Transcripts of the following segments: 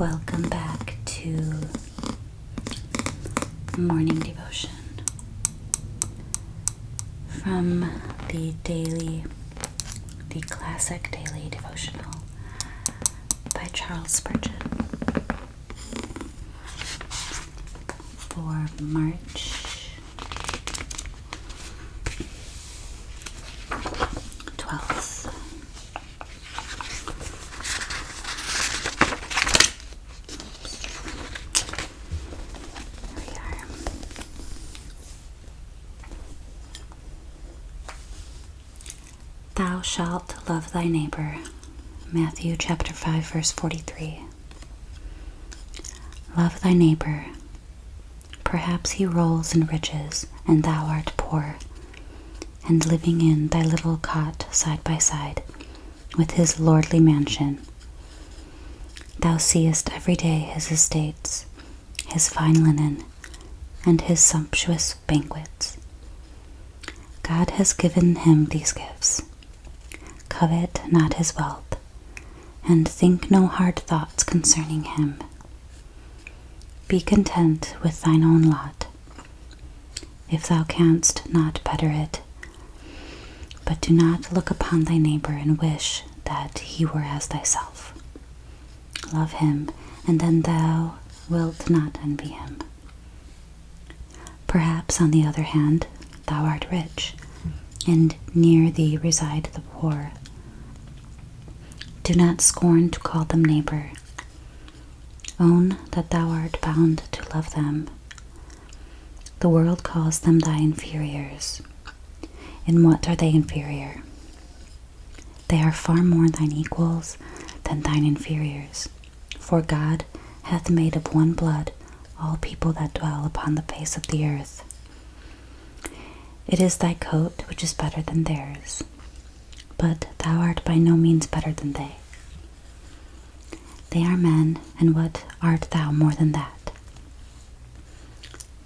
Welcome back to morning devotion from the classic daily devotional by Charles Spurgeon for March 12th. Thou shalt love thy neighbor. Matthew chapter 5, verse 43. Love thy neighbor. Perhaps he rolls in riches, and thou art poor, and living in thy little cot side by side with his lordly mansion. Thou seest every day his estates, his fine linen, and his sumptuous banquets. God has given him these gifts. Covet not his wealth, and think no hard thoughts concerning him. Be content with thine own lot, if thou canst not better it, but do not look upon thy neighbor and wish that he were as thyself. Love him, and then thou wilt not envy him. Perhaps, on the other hand, thou art rich, and near thee reside the poor. Do not scorn to call them neighbor. Own that thou art bound to love them. The world calls them thy inferiors. In what are they inferior? They are far more thine equals than thine inferiors. For God hath made of one blood all people that dwell upon the face of the earth. It is thy coat which is better than theirs, but thou art by no means better than they. They are men, and what art thou more than that?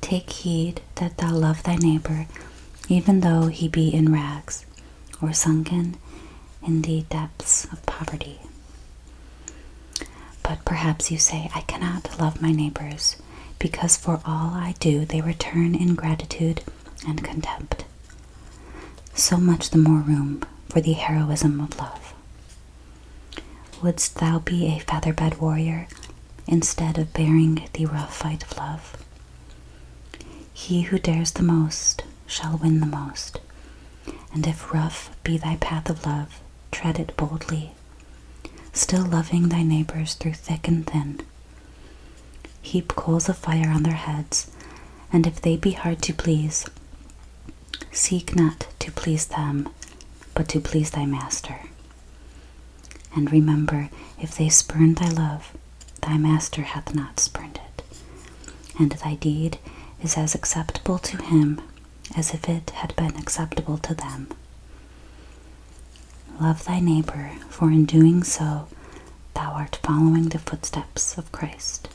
Take heed that thou love thy neighbor, even though he be in rags, or sunken in the depths of poverty. But perhaps you say, I cannot love my neighbors, because for all I do they return ingratitude and contempt. So much the more room for the heroism of love. Wouldst thou be a feather-bed warrior instead of bearing the rough fight of love? He who dares the most shall win the most, and if rough be thy path of love, tread it boldly, still loving thy neighbors through thick and thin. Heap coals of fire on their heads, and if they be hard to please, seek not to please them, but to please thy master. And remember, if they spurn thy love, thy master hath not spurned it, and thy deed is as acceptable to him as if it had been acceptable to them. Love thy neighbor, for in doing so thou art following the footsteps of Christ.